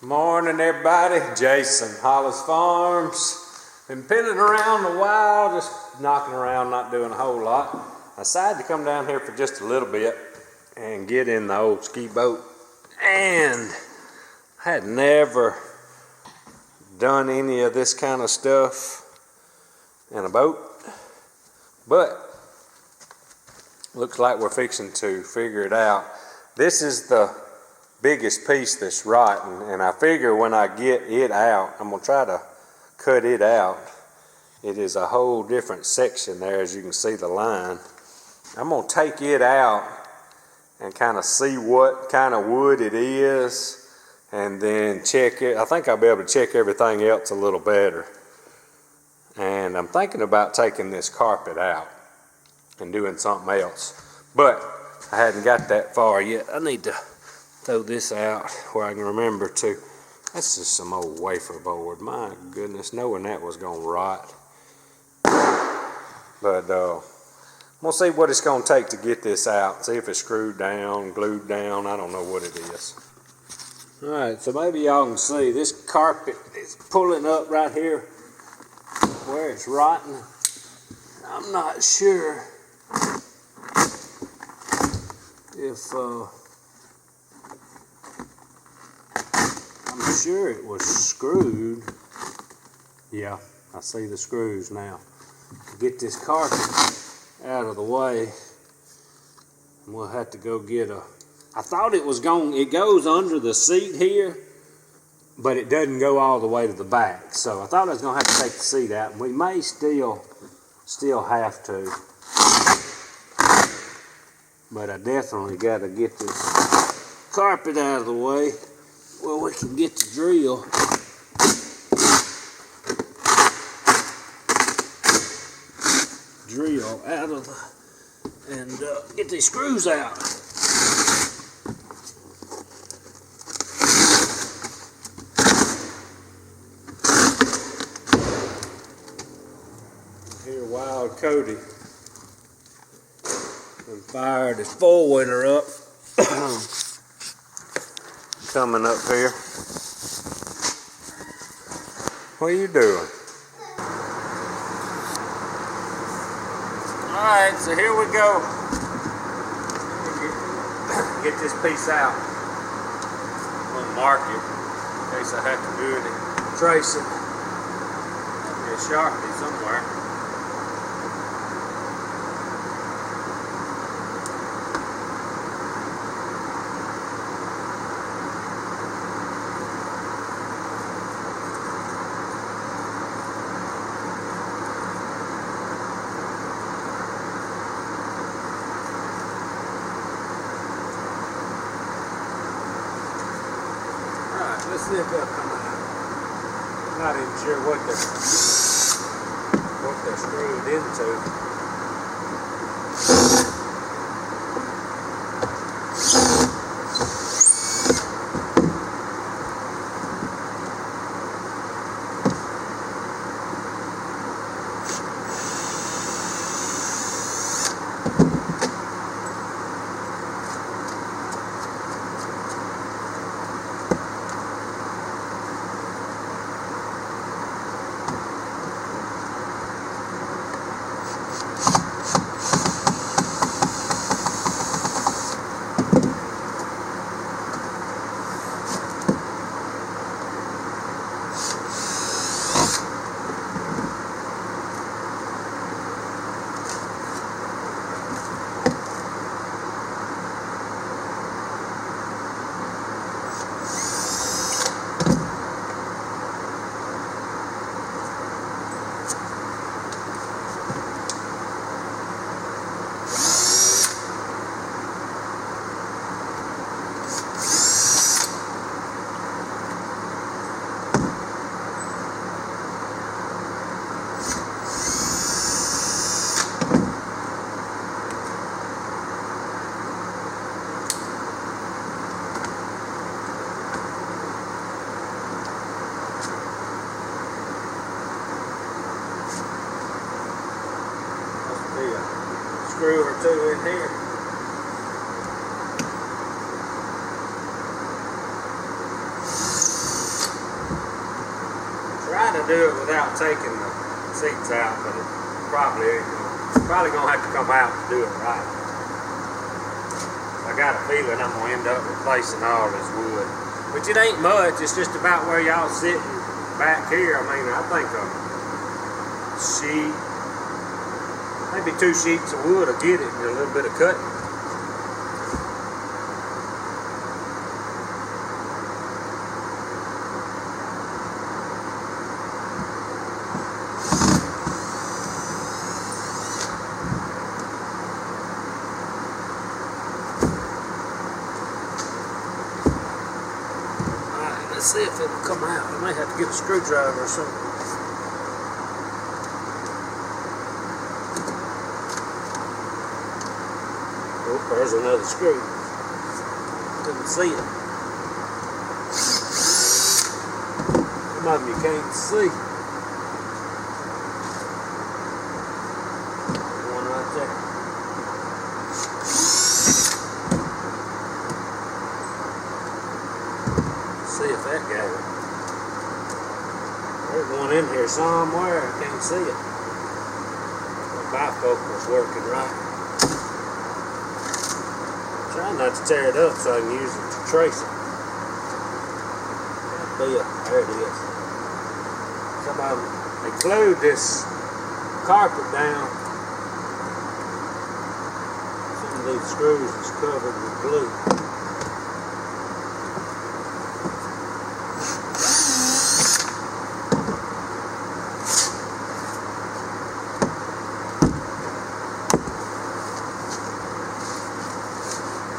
Morning everybody, Jason, Hollis Farms. Been piddling around a while, just knocking around, not doing a whole lot. I decided to come down here for just a little bit and get in the old ski boat. And I had never done any of this kind of stuff in a boat, but looks like we're fixing to figure it out. This is the biggest piece that's rotten, and I figure when I get it out, I'm gonna try to cut it out. It is a whole different section there, as you can see the line. I'm gonna take it out and kind of see what kind of wood it is, and then check it. I think I'll be able to check everything else a little better. And I'm thinking about taking this carpet out and doing something else, but I hadn't got that far yet. I need to throw this out where I can remember to. That's just some old wafer board. My goodness, knowing that was gonna rot. But we'll see what it's gonna take to get this out. See if it's screwed down, glued down. I don't know what it is. All right, so maybe y'all can see this carpet is pulling up right here where it's rotten. I'm not sure if I'm sure it was screwed. Yeah, I see the screws now. Get this carpet out of the way, and we'll have to go get a. I thought it was going. It goes under the seat here, but it doesn't go all the way to the back. So I thought I was gonna have to take the seat out, and we may still have to. But I definitely got to get this carpet out of the way where we can get the drill. Out of the, and get these screws out. Here, Wild Cody fired his four-wheeler up. Coming up here. What are you doing? Alright, so here we go. Get this piece out. I'm going to mark it in case I have to do it and trace it. There'll be a Sharpie somewhere. Let's see if they'll come out. I'm not even sure what they're screwed into. Screw or two in here. do it without taking the seats out, but it probably gonna have to come out to do it right. I got a feeling I'm gonna end up replacing all this wood, which it ain't much. It's just about where y'all sitting back here. I mean, I think a sheet, maybe 2 sheets of wood will get it, and a little bit of cutting. Let's see if it'll come out. I may have to get a screwdriver or something. Oh, there's another screw. Couldn't see it. Some of them you can't see. One right there. See if that got it. There's one in here somewhere. I can't see it. The bifocal's working right. Trying not to tear it up so I can use it to trace it. There it is. Some of them, they glued this carpet down. Some of these screws is covered with glue.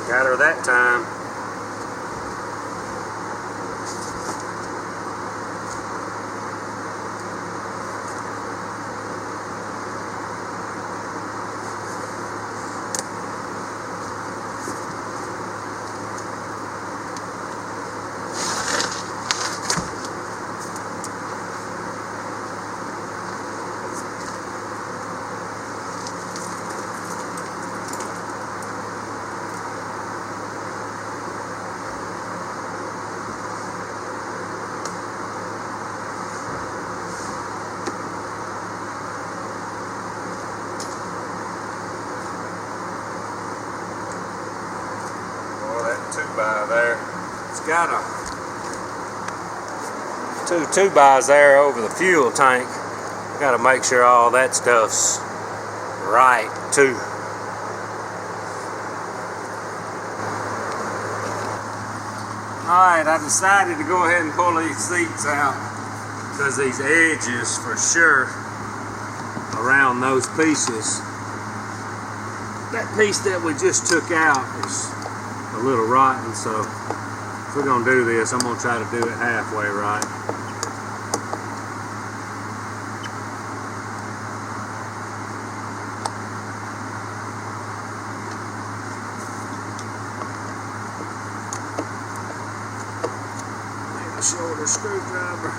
Got her that time. By there. It's got a 2 2-bys there over the fuel tank. Got to make sure all that stuff's right too. Alright, I decided to go ahead and pull these seats out because these edges for sure around those pieces. That piece that we just took out is a little rotten, so if we're gonna do this, I'm gonna try to do it halfway right. Maybe a shorter screwdriver.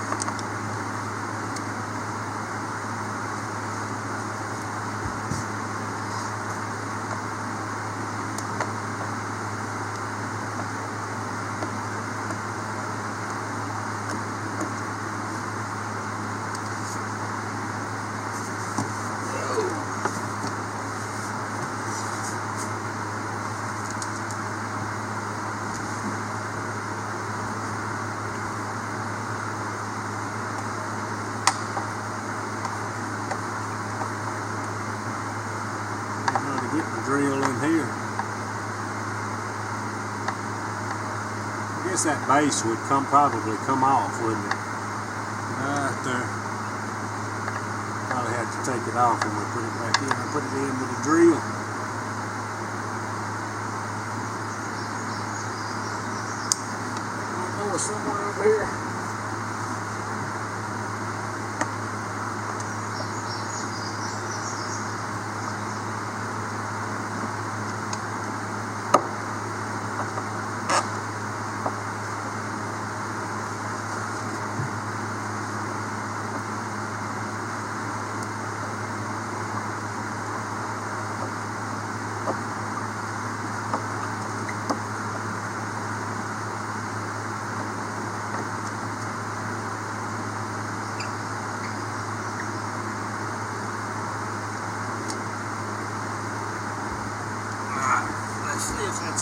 Get the drill in here. I guess that base would probably come off, wouldn't it? Right there. Probably have to take it off when we put it back in. I put it in with a drill. One more somewhere over here.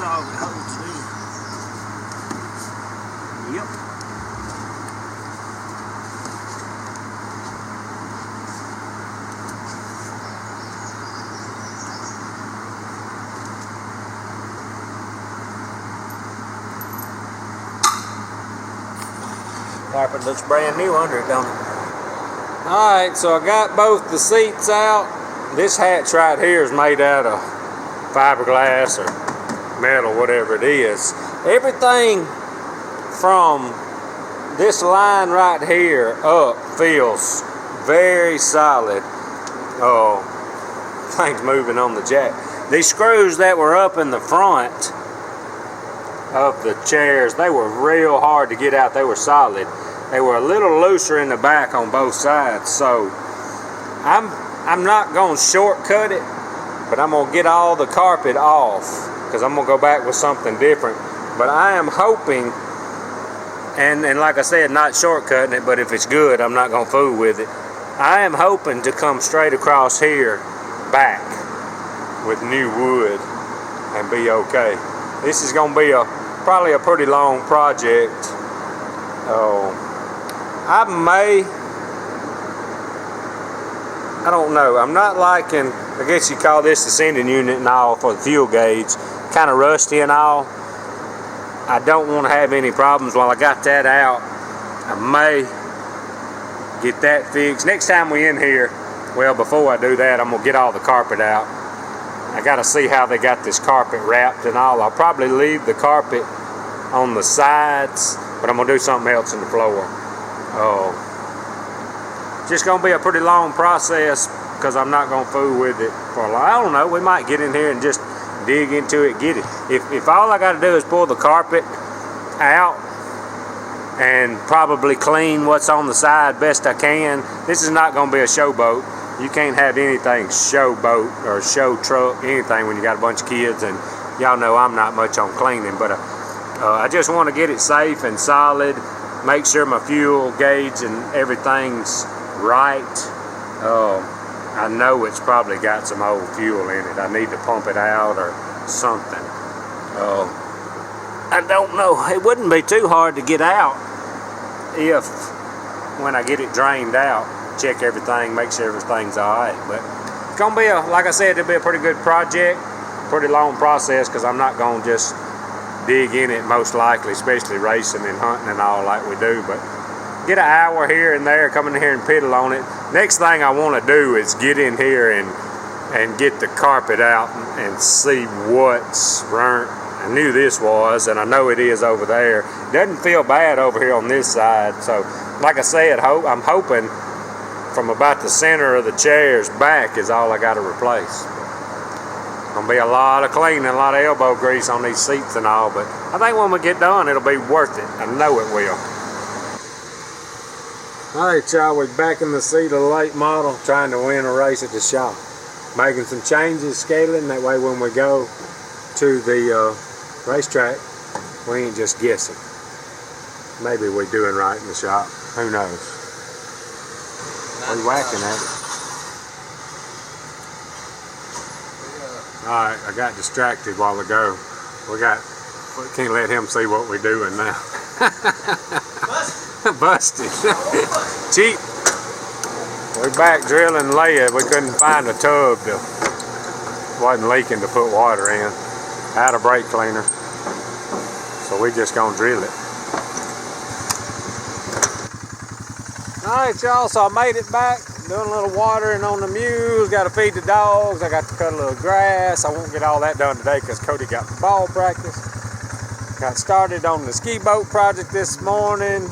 That's all it holds in. Yep. Carpet looks brand new under it, don't it? Alright, so I got both the seats out. This hatch right here is made out of fiberglass or metal, whatever it is. Everything from this line right here up feels very solid. Oh, things moving on the jack. These screws that were up in the front of the chairs, they were real hard to get out. They were solid. They were a little looser in the back on both sides, so I'm not going to shortcut it, but I'm going to get all the carpet off because I'm going to go back with something different. But I am hoping, and like I said, not shortcutting it, but if it's good, I'm not going to fool with it. I am hoping to come straight across here back with new wood and be okay. This is going to be probably a pretty long project. I don't know. I'm not liking, I guess you call this the sending unit and all for the fuel gauge. Kind of rusty and all. I don't want to have any problems while I got that out. I may get that fixed. Next time we in here, well, before I do that, I'm going to get all the carpet out. I got to see how they got this carpet wrapped and all. I'll probably leave the carpet on the sides, but I'm going to do something else in the floor. Just going to be a pretty long process because I'm not going to fool with it for a while. I don't know. We might get in here and just dig into it, get it. If all I got to do is pull the carpet out and probably clean what's on the side best I can, this is not going to be a showboat. You can't have anything showboat or show truck, anything when you got a bunch of kids, and y'all know I'm not much on cleaning, but I just want to get it safe and solid, make sure my fuel gauge and everything's right. I know it's probably got some old fuel in it. I need to pump it out or something. I don't know. It wouldn't be too hard to get out if, when I get it drained out, check everything, make sure everything's alright. But it's going to be, like I said, it'll be a pretty good project, pretty long process, because I'm not going to just dig in it most likely, especially racing and hunting and all like we do. But get an hour here and there, come in here and piddle on it. Next thing I want to do is get in here and get the carpet out and see what's burnt. I knew this was, and I know it is over there. It doesn't feel bad over here on this side. So, like I said, I'm hoping from about the center of the chairs back is all I got to replace. Gonna be a lot of cleaning, a lot of elbow grease on these seats and all, but I think when we get done, it'll be worth it. I know it will. Alright, y'all, we're back in the seat of the late model, trying to win a race at the shop. Making some changes, scaling, that way when we go to the racetrack, we ain't just guessing. Maybe we're doing right in the shop. Who knows? We're whacking at it. Alright, I got distracted a while ago. We can't let him see what we're doing now. Busted. Cheap. We're back drilling lead. We couldn't find a tub that wasn't leaking to put water in. Had a brake cleaner. So we just gonna drill it. Alright, y'all, so I made it back. Doing a little watering on the mules, got to feed the dogs, I got to cut a little grass. I won't get all that done today because Cody got ball practice. Got started on the ski boat project this morning.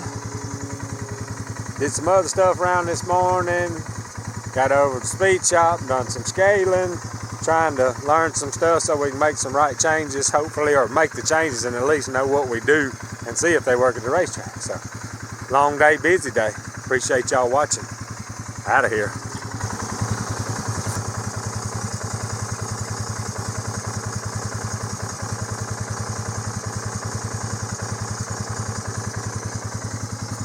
Did some other stuff around this morning. Got over to the speed shop, done some scaling, trying to learn some stuff so we can make some right changes, hopefully, or make the changes and at least know what we do and see if they work at the racetrack. So, long day, busy day. Appreciate y'all watching. Out of here.